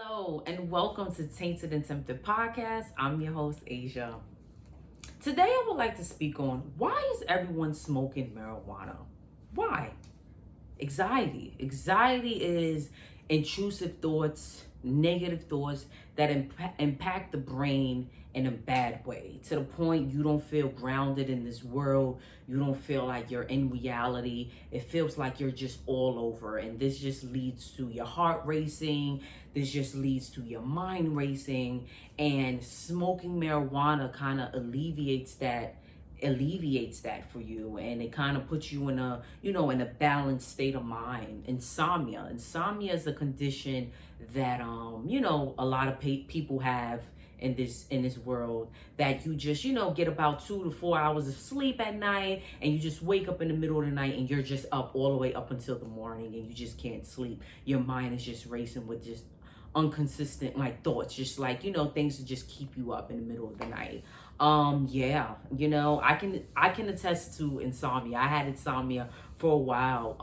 Hello and welcome to Tainted and Tempted podcast. I'm your host, Asia. Today I would like to speak on why is everyone smoking marijuana? Why? Anxiety. Anxiety is intrusive thoughts, negative thoughts that impact the brain in a bad way to the point you don't feel grounded in this world. You don't feel like you're in reality. It feels like you're just all over. And this just leads to your heart racing. This just leads to your mind racing. And smoking marijuana kind of alleviates that for you, and it kind of puts you in a balanced state of mind. Insomnia is a condition that a lot of people have in this world, that you just get about 2 to 4 hours of sleep at night, and you just wake up in the middle of the night and you're just up all the way up until the morning, and you just can't sleep. Your mind is just racing with just inconsistent like thoughts, just like things to just keep you up in the middle of the night. Yeah, I can attest to insomnia. I had insomnia for a while.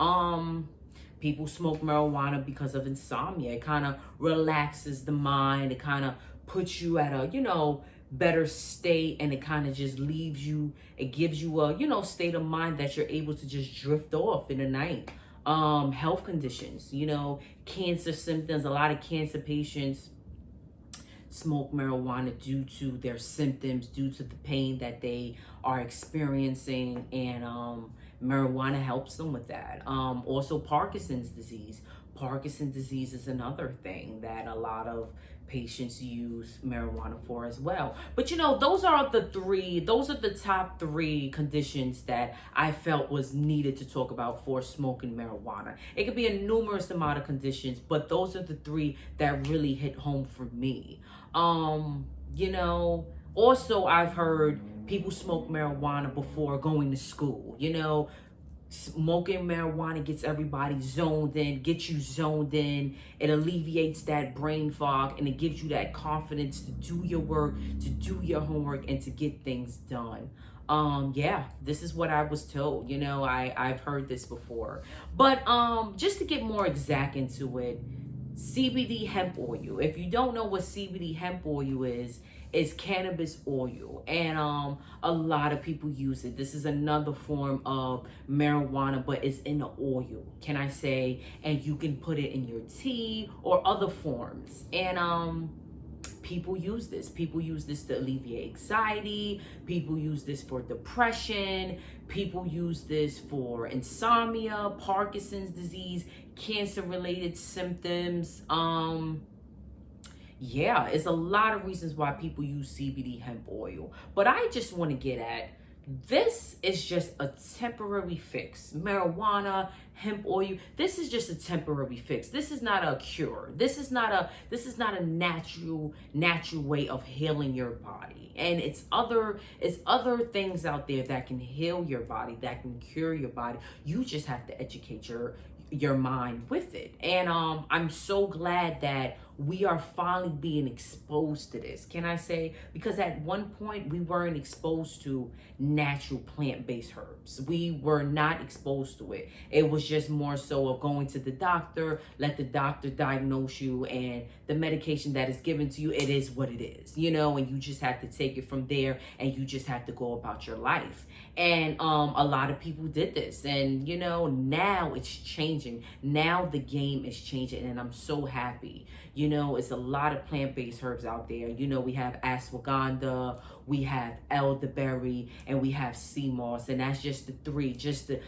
People smoke marijuana because of insomnia. It kind of relaxes the mind. It kind of puts you at a better state, and it kind of just leaves you, it gives you a state of mind that you're able to just drift off in the night. Health conditions, cancer symptoms. A lot of cancer patients smoke marijuana due to their symptoms, due to the pain that they are experiencing, and marijuana helps them with that. Also, Parkinson's disease. Parkinson's disease is another thing that a lot of patients use marijuana for as well. But those are the top three conditions that I felt was needed to talk about for smoking marijuana. It could be a numerous amount of conditions, but those are the three that really hit home for me. Also, I've heard people smoke marijuana before going to school. Smoking marijuana gets everybody zoned in, gets you zoned in. It alleviates that brain fog, and it gives you that confidence to do your work, to do your homework, and to get things done. Yeah, this is what I was told. I've heard this before. But just to get more exact into it, CBD hemp oil. If you don't know what CBD hemp oil is cannabis oil, and a lot of people use it. This is another form of marijuana, but it's in the oil, can I say? And you can put it in your tea or other forms. And people use this. People use this to alleviate anxiety. People use this for depression. People use this for insomnia, Parkinson's disease, cancer-related symptoms. Yeah, it's a lot of reasons why people use CBD hemp oil. But I just want to get at, this is just a temporary fix. Marijuana, hemp oil, this is just a temporary fix. This is not a cure. This is not a natural way of healing your body. And it's other things out there that can heal your body, that can cure your body. You just have to educate your mind with it. And I'm so glad that we are finally being exposed to this, can I say? Because at one point we weren't exposed to natural plant-based herbs. We were not exposed to it. It was just more so of going to the doctor, let the doctor diagnose you, and the medication that is given to you, it is what it is, and you just have to take it from there, and you just have to go about your life. And a lot of people did this, and now it's changing. Now the game is changing, and I'm so happy. It's a lot of plant-based herbs out there. We have ashwagandha, we have elderberry, and we have sea moss, and that's just the three, just to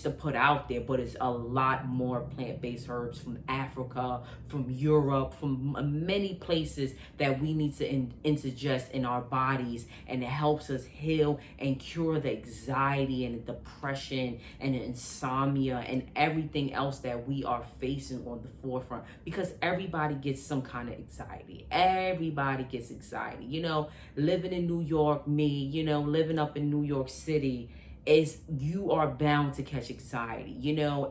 put out there. But it's a lot more plant-based herbs from Africa, from Europe, from many places that we need to ingest in our bodies, and it helps us heal and cure the anxiety and the depression and the insomnia and everything else that we are facing on the forefront, because everybody gets some kind of anxiety. Everybody gets anxiety. Living in New York, living up in New York City, is you are bound to catch anxiety.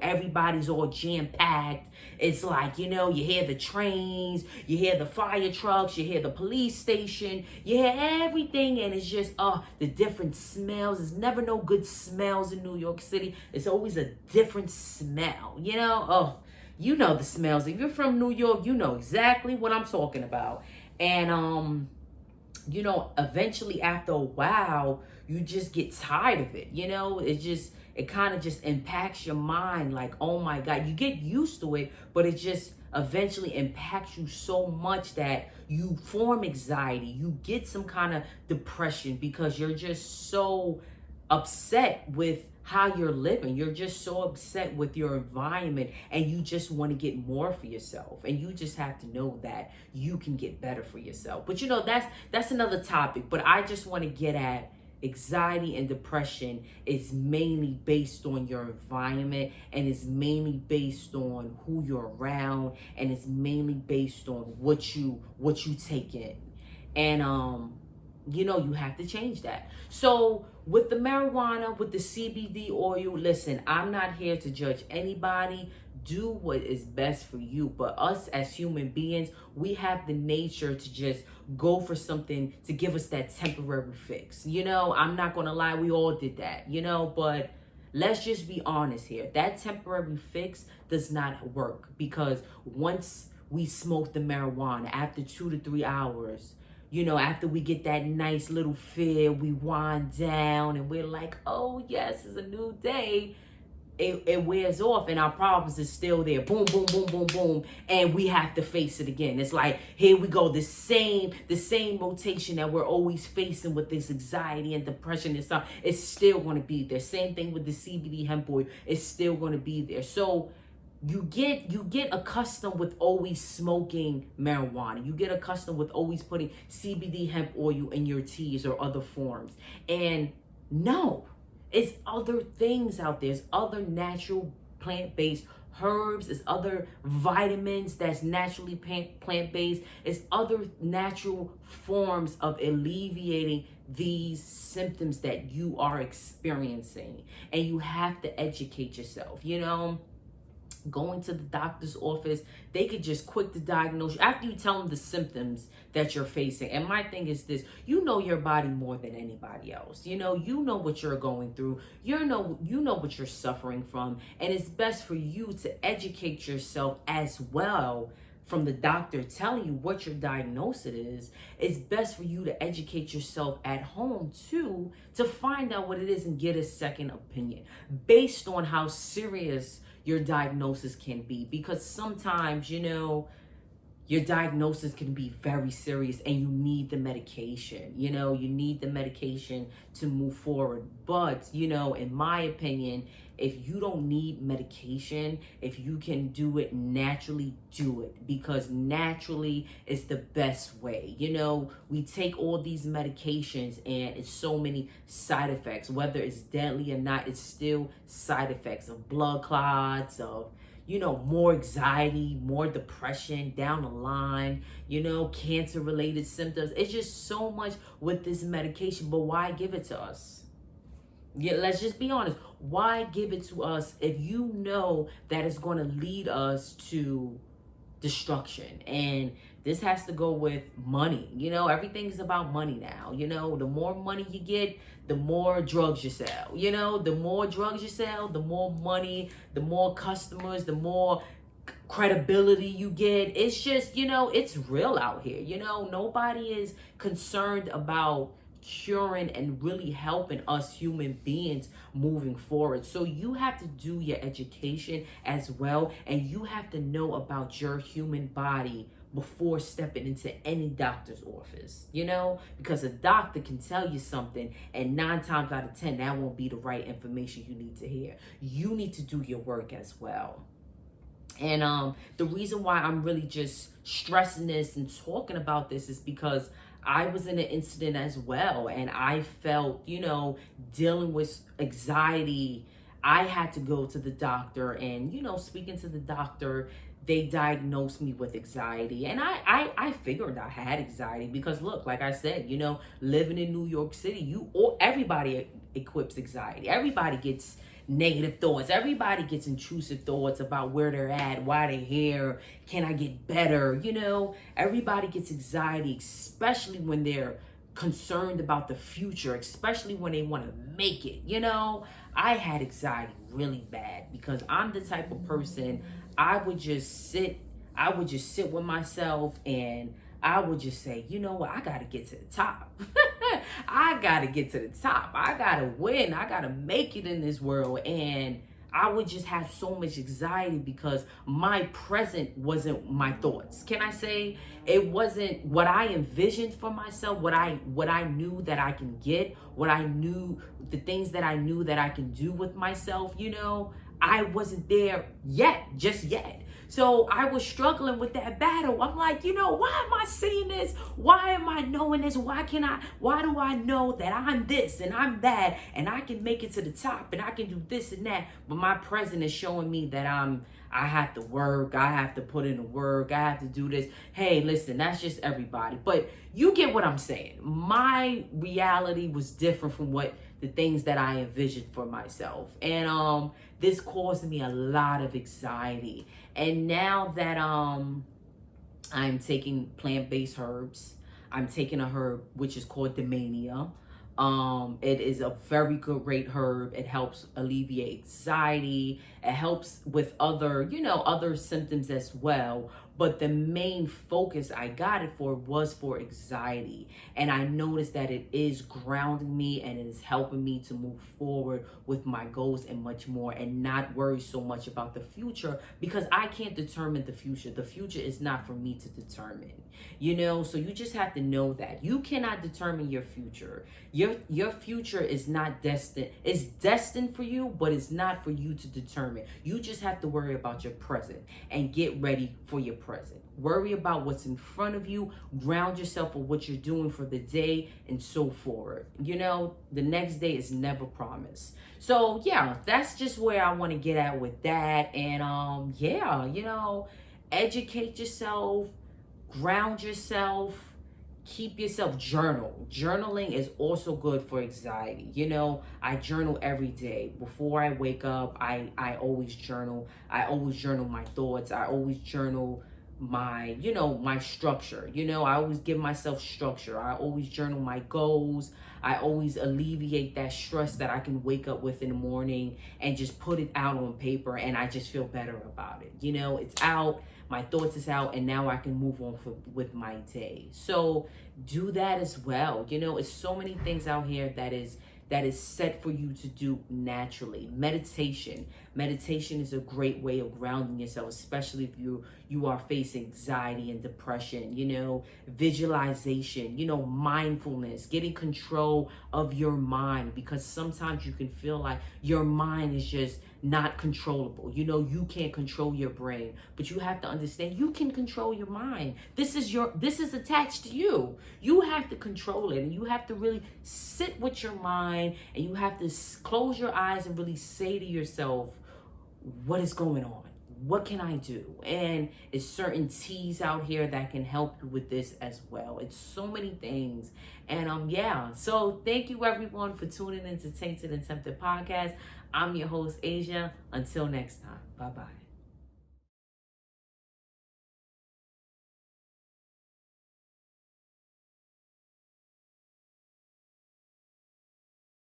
Everybody's all jam-packed. It's like, you hear the trains, you hear the fire trucks, you hear the police station, you hear everything, and it's just the different smells. There's never no good smells in New York City. It's always a different smell, You know the smells. If you're from New York, you know exactly what I'm talking about. And eventually after a while, you just get tired of it. It kind of just impacts your mind. Like, oh my God, you get used to it, but it just eventually impacts you so much that you form anxiety. You get some kind of depression because you're just so upset with how you're living. You're just so upset with your environment, and you just want to get more for yourself. And you just have to know that you can get better for yourself. But that's another topic. But I just want to get at anxiety and depression is mainly based on your environment, and it's mainly based on who you're around, and it's mainly based on what you take in. And you have to change that. So with the marijuana, with the CBD oil, listen, I'm not here to judge anybody. Do what is best for you. But us as human beings, we have the nature to just go for something to give us that temporary fix. I'm not going to lie, we all did that, but let's just be honest here. That temporary fix does not work, because once we smoke the marijuana, after 2 to 3 hours, after we get that nice little feel, we wind down and we're like, oh yes, it's a new day. It wears off and our problems is still there. Boom, boom, boom, boom, boom. And we have to face it again. It's like, here we go. The same rotation that we're always facing with this anxiety and depression and stuff. It's still going to be there. Same thing with the CBD hemp oil. It's still going to be there. So you get accustomed with always smoking marijuana. You get accustomed with always putting CBD hemp oil in your teas or other forms. And no, it's other things out there. It's other natural plant-based herbs. It's other vitamins that's naturally plant-based. It's other natural forms of alleviating these symptoms that you are experiencing. And you have to educate yourself, Going to the doctor's office, they could just quick to diagnose you after you tell them the symptoms that you're facing. And my thing is this: you know your body more than anybody else. You know what you're going through. You know what you're suffering from, and it's best for you to educate yourself as well. From the doctor telling you what your diagnosis is, it's best for you to educate yourself at home too, to find out what it is and get a second opinion based on how serious your diagnosis can be. Because sometimes, your diagnosis can be very serious and you need the medication. You need the medication to move forward. But, in my opinion, if you don't need medication, if you can do it naturally, do it. Because naturally is the best way. We take all these medications and it's so many side effects. Whether it's deadly or not, it's still side effects of blood clots, of more anxiety, more depression down the line, cancer related symptoms. It's just so much with this medication. But why give it to us? Yeah, let's just be honest. Why give it to us if you know that it's going to lead us to destruction? And this has to go with money. Everything's about money now. The more money you get, the more drugs you sell. The more drugs you sell, the more money, the more customers, the more credibility you get. It's just, it's real out here. Nobody is concerned about curing and really helping us human beings moving forward. So you have to do your education as well, and you have to know about your human body before stepping into any doctor's office, because a doctor can tell you something and 9 times out of 10 that won't be the right information you need to hear. You need to do your work as well. And the reason why I'm really just stressing this and talking about this is because I was in an incident as well, and I felt, dealing with anxiety. I had to go to the doctor, and, speaking to the doctor, they diagnosed me with anxiety. And I figured I had anxiety because, look, like I said, living in New York City, everybody equips anxiety. Everybody gets negative thoughts. Everybody gets intrusive thoughts about where they're at, why they're here, can I get better? Everybody gets anxiety, especially when they're concerned about the future, especially when they want to make it. I had anxiety really bad because I'm the type of person I would just sit I would just sit with myself and I would just say, you know what, I gotta get to the top. I gotta get to the top. I gotta win. I gotta make it in this world. And I would just have so much anxiety because my present wasn't my thoughts. Can I say it wasn't what I envisioned for myself, what I knew that I can get, what I knew, the things that I knew that I can do with myself, I wasn't there yet, just yet. So I was struggling with that battle. I'm like, why am I seeing this? Why am I knowing this? Why do I know that I'm this and I'm that and I can make it to the top and I can do this and that? But my present is showing me that I have to work. I have to put in the work. I have to do this. Hey, listen, that's just everybody. But you get what I'm saying. My reality was different from what the things that I envisioned for myself. And this caused me a lot of anxiety. And now that I'm taking plant-based herbs, I'm taking a herb which is called Demania. It is a very good great herb. It helps alleviate anxiety. It helps with other symptoms as well. But the main focus I got it for was for anxiety. And I noticed that it is grounding me and it is helping me to move forward with my goals and much more and not worry so much about the future because I can't determine the future. The future is not for me to determine, so you just have to know that you cannot determine your future. Your future is not destined. It's destined for you, but it's not for you to determine. You just have to worry about your present and get ready for your present. Worry about what's in front of you. Ground yourself on what you're doing for the day and so forward. The next day is never promised. So yeah, that's just where I want to get at with that. And educate yourself, ground yourself, keep yourself journaling is also good for anxiety. I journal every day before I wake up. I always journal. I always journal my thoughts. I always journal my my structure. I always give myself structure. I always journal my goals. I always alleviate that stress that I can wake up with in the morning and just put it out on paper, and I just feel better about it. It's out, my thoughts is out, and now I can move on with my day. So do that as well. It's so many things out here that is set for you to do naturally. Meditation is a great way of grounding yourself, especially if you are facing anxiety and depression. Visualization, mindfulness, getting control of your mind, because sometimes you can feel like your mind is just not controllable. You can't control your brain, but you have to understand you can control your mind. This is attached to you. You have to control it, and you have to really sit with your mind, and you have to close your eyes and really say to yourself, what is going on? What can I do? And it's certain teas out here that can help you with this as well. It's so many things. And so thank you everyone for tuning into Tainted and Tempted podcast. I'm your host, Asia. Until next time. Bye-bye.